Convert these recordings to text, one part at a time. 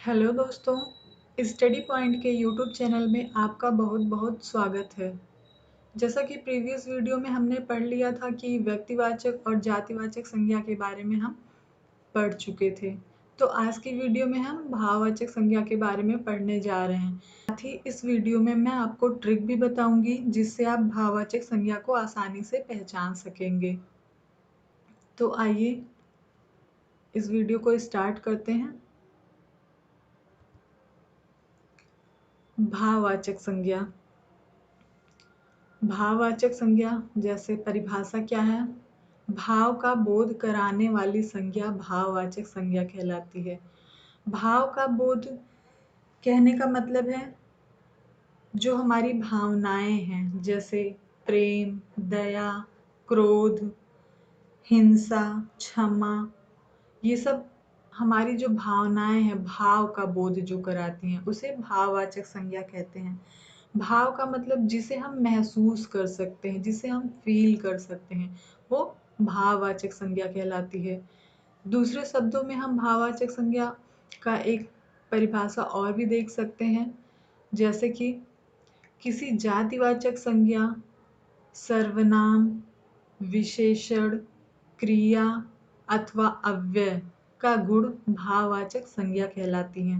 Hello दोस्तों, study point के YouTube channel में आपका बहुत बहुत स्वागत है। जैसा कि प्रीवियस वीडियो में हमने पढ़ लिया था कि व्यक्तिवाचक और जातिवाचक संज्ञा के बारे में हम पढ़ चुके थे। तो आज की वीडियो में हम भाववाचक संज्ञा के बारे में पढ़ने जा रहे हैं। साथ ही इस वीडियो में मैं आपको ट्रिक भी बताऊंगी जिससे आप भाववाचक संज्ञा को आसानी से पहचान सकेंगे। तो आइए इस वीडियो को स्टार्ट करते हैं। भाववाचक संज्ञा। भाववाचक संज्ञा जैसे परिभाषा क्या है? भाव का बोध कराने वाली संज्ञा भाववाचक संज्ञा कहलाती है। भाव का बोध कहने का मतलब है जो हमारी भावनाएं हैं, जैसे प्रेम, दया, क्रोध, हिंसा, क्षमा, ये सब हमारी जो भावनाएं हैं, भाव का बोध जो कराती हैं, उसे भाववाचक संज्ञा कहते हैं। भाव का मतलब जिसे हम महसूस कर सकते हैं, जिसे हम फील कर सकते हैं, वो भाववाचक संज्ञा कहलाती है। दूसरे शब्दों में हम भाववाचक संज्ञा का एक परिभाषा और भी देख सकते हैं, जैसे कि किसी जातिवाचक संज्ञा, सर्वनाम, विशेषण, क्रिया अथवा अव्यय का गुण भाववाचक संज्ञा कहलाती हैं।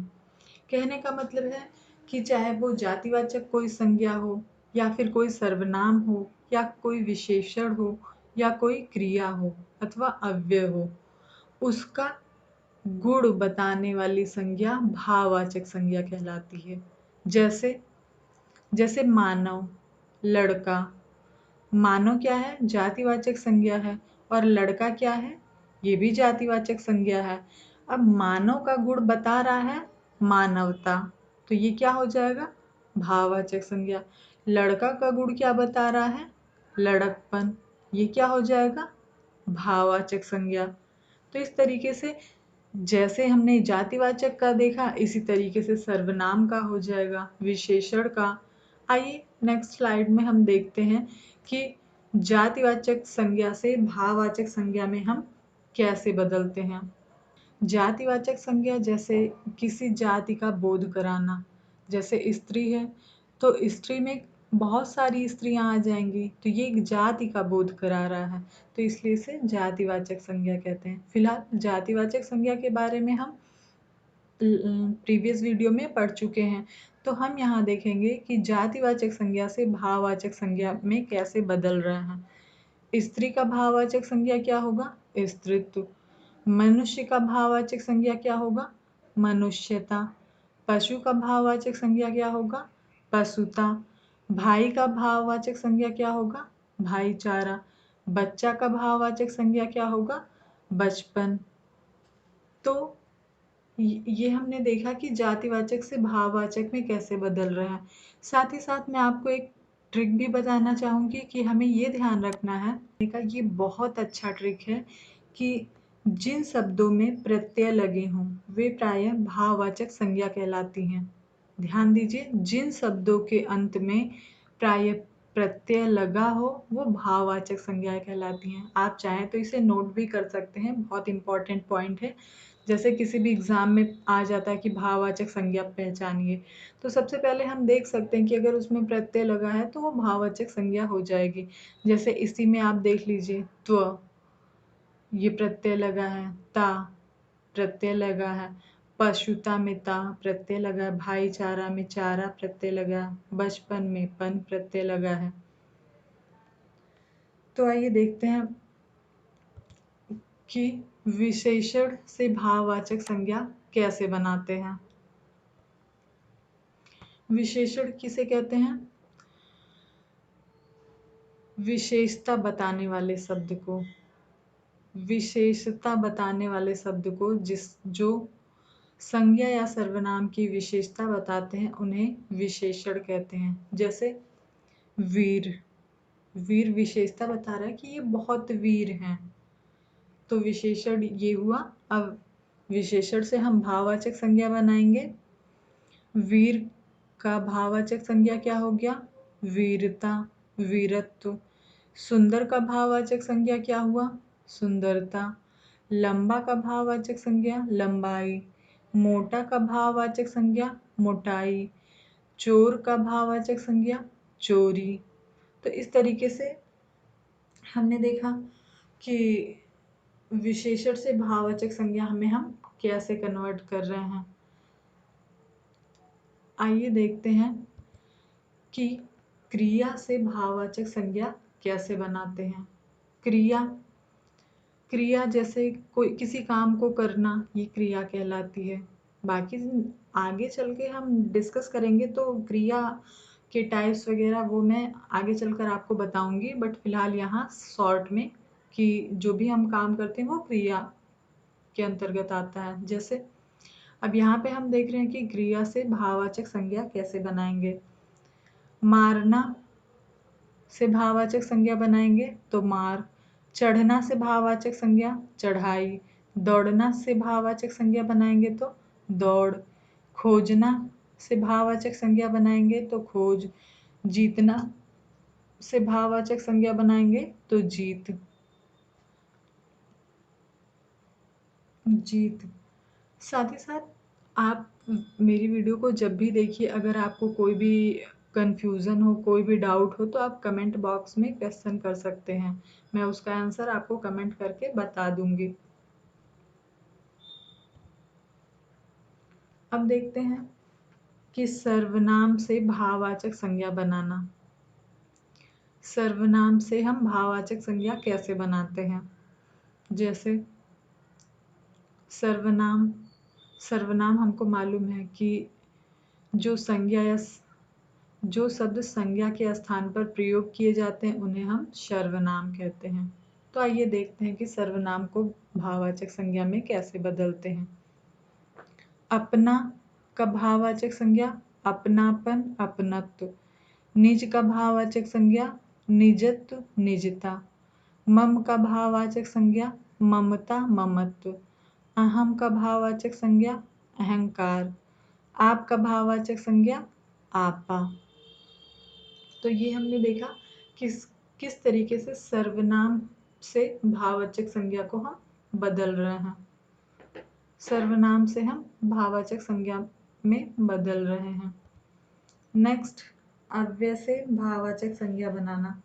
कहने का मतलब है कि चाहे वो जातिवाचक कोई संज्ञा हो, या फिर कोई सर्वनाम हो, या कोई विशेषण हो, या कोई क्रिया हो अथवा अव्यय हो, उसका गुण बताने वाली संज्ञा भाववाचक संज्ञा कहलाती है। जैसे जैसे मानव, लड़का। मानव क्या है? जातिवाचक संज्ञा है। और लड़का क्या है? ये भी जातिवाचक संज्ञा है। अब मानव का गुण बता रहा है मानवता, तो ये क्या हो जाएगा? भाववाचक संज्ञा। लड़का का गुण क्या बता रहा है? लड़कपन, ये क्या हो जाएगा? भाववाचक संज्ञा। तो इस तरीके से जैसे हमने जातिवाचक का देखा, इसी तरीके से सर्वनाम का हो जाएगा, विशेषण का। आइए नेक्स्ट स्लाइड में हम देखते हैं कि जातिवाचक संज्ञा से भाववाचक संज्ञा में हम कैसे बदलते हैं। जातिवाचक संज्ञा जैसे किसी जाति का बोध कराना, जैसे स्त्री है तो स्त्री में बहुत सारी स्त्रियां आ जाएंगी, तो ये एक जाति का बोध करा रहा है, तो इसलिए इसे जातिवाचक संज्ञा कहते हैं। फिलहाल जातिवाचक संज्ञा के बारे में हम प्रीवियस वीडियो में पढ़ चुके हैं, तो हम यहाँ देखेंगे कि जातिवाचक संज्ञा से भाववाचक संज्ञा में कैसे बदल रहा है। स्त्री का भाववाचक संज्ञा क्या होगा? स्त्रीत्व। मनुष्य का भाववाचक संज्ञा क्या होगा? मनुष्यता। पशु का भाववाचक संज्ञा क्या होगा? पशुता। भाई का भाववाचक संज्ञा क्या होगा? भाईचारा। बच्चा का भाववाचक संज्ञा क्या होगा? बचपन। तो ये हमने देखा कि जातिवाचक से भाववाचक में कैसे बदल रहा है। साथ ही साथ मैं आपको एक ट्रिक भी बताना चाहूँगी कि हमें ये ध्यान रखना है, ये बहुत अच्छा ट्रिक है कि जिन शब्दों में प्रत्यय लगे हों वे प्रायः भाववाचक संज्ञा कहलाती हैं। ध्यान दीजिए, जिन शब्दों के अंत में प्रायः प्रत्यय लगा हो वो भाववाचक संज्ञाएं कहलाती हैं। आप चाहें तो इसे नोट भी कर सकते हैं, बहुत इंपॉर्टेंट पॉइंट है। जैसे किसी भी एग्जाम में आ जाता है कि भाववाचक संज्ञा पहचानिए, तो सबसे पहले हम देख सकते हैं कि अगर उसमें प्रत्यय लगा है तो वो भाववाचक संज्ञा हो जाएगी। जैसे इसी में आप देख लीजिए, त्व, ये प्रत्यय लगा है, ता प्रत्यय लगा है, पशुता में ता प्रत्यय लगा है, भाईचारा में चारा प्रत्यय लगा है, बचपन में पन प्रत्यय लगा है। तो आइए देखते हैं कि विशेषण से भाववाचक संज्ञा कैसे बनाते हैं। विशेषण किसे कहते हैं? विशेषता बताने वाले शब्द को, विशेषता बताने वाले शब्द को जो संज्ञा या सर्वनाम की विशेषता बताते हैं उन्हें विशेषण कहते हैं। जैसे वीर, वीर विशेषता बता रहा है कि ये बहुत वीर हैं, तो विशेषण ये हुआ। अब विशेषण से हम भाववाचक संज्ञा बनाएंगे। वीर का भाववाचक संज्ञा क्या हो गया? वीरता, वीरत्व। सुंदर का भाववाचक संज्ञा क्या हुआ? सुंदरता। लंबा का भाववाचक संज्ञा लंबाई, मोटा का भाववाचक संज्ञा मोटाई, चोर का भाववाचक संज्ञा चोरी। तो इस तरीके से हमने देखा कि विशेषण से भाववाचक संज्ञा में हम कैसे कन्वर्ट कर रहे हैं। आइए देखते हैं कि क्रिया से भाववाचक संज्ञा कैसे बनाते हैं। क्रिया जैसे कोई किसी काम को करना, ये क्रिया कहलाती है। बाकी आगे चल के हम डिस्कस करेंगे तो क्रिया के टाइप्स वगैरह वो मैं आगे चलकर आपको बताऊंगी, बट फिलहाल यहाँ शॉर्ट में कि जो भी हम काम करते हैं वो क्रिया के अंतर्गत आता है। जैसे अब यहाँ पे हम देख रहे हैं कि क्रिया से भाववाचक संज्ञा कैसे बनाएंगे। मारना से भाववाचक संज्ञा बनाएंगे तो मार, चढ़ना से भाववाचक संज्ञा चढ़ाई, दौड़ना से भाववाचक संज्ञा बनाएंगे तो दौड़, खोजना से भाववाचक संज्ञा बनाएंगे तो खोज, जीतना से भाववाचक संज्ञा बनाएंगे तो जीत। साथ ही साथ आप मेरी वीडियो को जब भी देखिए, अगर आपको कोई भी कंफ्यूजन हो, कोई भी डाउट हो, तो आप कमेंट बॉक्स में क्वेश्चन कर सकते हैं। मैं उसका आंसर आपको कमेंट करके बता दूंगी। अब देखते हैं कि सर्वनाम से भाववाचक संज्ञा बनाना। सर्वनाम से हम भाववाचक संज्ञा कैसे बनाते हैं। जैसे सर्वनाम हमको मालूम है कि जो संज्ञा या जो शब्द संज्ञा के स्थान पर प्रयोग किए जाते हैं उन्हें हम सर्वनाम कहते हैं। तो आइए देखते हैं कि सर्वनाम को भाववाचक संज्ञा में कैसे बदलते हैं। अपना का भाववाचक संज्ञा अपनापन, अपनत्व। निज का भाववाचक संज्ञा निजत्व, निजता। मम का भाववाचक संज्ञा ममता, ममत्व। अहम का भाववाचक संज्ञा अहंकार। आप का भाववाचक संज्ञा आपा। तो ये हमने देखा किस तरीके से सर्वनाम से भाववाचक संज्ञा को हम बदल रहे हैं। सर्वनाम से हम भाववाचक संज्ञा में बदल रहे हैं। नेक्स्ट, अव्यय से भाववाचक संज्ञा बनाना।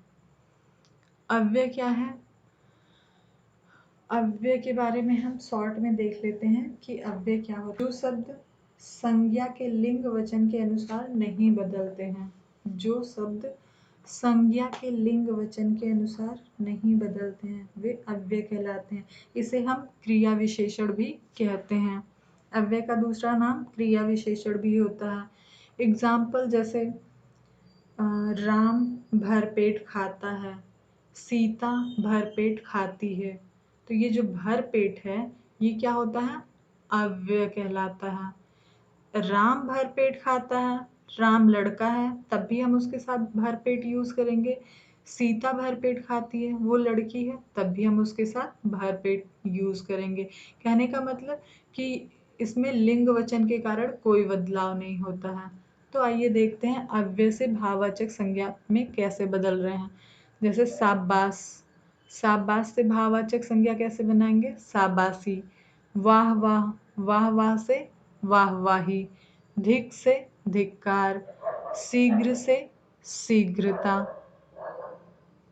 अव्यय क्या है? अव्यय के बारे में हम शॉर्ट में देख लेते हैं कि अव्यय क्या होता है। जो शब्द संज्ञा के लिंग वचन के अनुसार नहीं बदलते हैं, जो शब्द संज्ञा के लिंग वचन के अनुसार नहीं बदलते हैं, वे अव्यय कहलाते हैं। इसे हम क्रिया विशेषण भी कहते हैं। अव्यय का दूसरा नाम क्रिया विशेषण भी होता है। एग्जाम्पल जैसे राम भरपेट खाता है, सीता भरपेट खाती है। तो ये जो भरपेट है ये क्या होता है? अव्यय कहलाता है। राम भरपेट खाता है, राम लड़का है, तब भी हम उसके साथ भरपेट यूज करेंगे। सीता भरपेट खाती है, वो लड़की है, तब भी हम उसके साथ भरपेट यूज करेंगे। कहने का मतलब कि इसमें लिंग वचन के कारण कोई बदलाव नहीं होता है। तो आइए देखते हैं अव्यय से भाववाचक संज्ञा में कैसे बदल रहे हैं। जैसे शाबाश, शाबाश से भाववाचक संज्ञा कैसे बनाएंगे? शाबाशी। वाह वाह, वाह वाह से वाहवाही। धिक से धिक्कार, शीघ्र से शीघ्रता।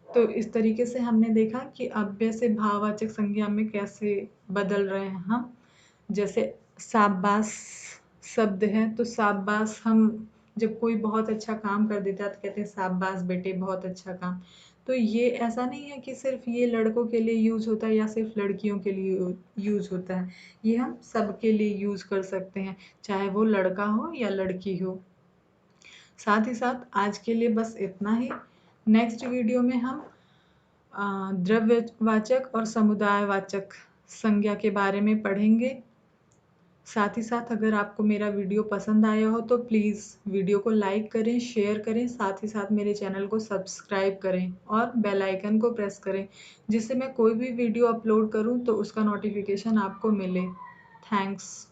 तो इस तरीके से हमने देखा कि अव्यय से भाववाचक संज्ञा में कैसे बदल रहे हैं हम। जैसे शाबाश शब्द है तो शाबाश, हम जब कोई बहुत अच्छा काम कर देता है तो कहते हैं शाबाश बेटे, बहुत अच्छा काम। तो ये ऐसा नहीं है कि सिर्फ ये लड़कों के लिए यूज होता है या सिर्फ लड़कियों के लिए यूज होता है। ये हम सबके लिए यूज कर सकते हैं, चाहे वो लड़का हो या लड़की हो। साथ ही साथ आज के लिए बस इतना ही। नेक्स्ट वीडियो में हम द्रव्यवाचक और समुदायवाचक संज्ञा के बारे में पढ़ेंगे। साथ ही साथ अगर आपको मेरा वीडियो पसंद आया हो तो प्लीज़ वीडियो को लाइक करें, शेयर करें, साथ ही साथ मेरे चैनल को सब्सक्राइब करें और बेल आइकन को प्रेस करें, जिससे मैं कोई भी वीडियो अपलोड करूं तो उसका नोटिफिकेशन आपको मिले। थैंक्स।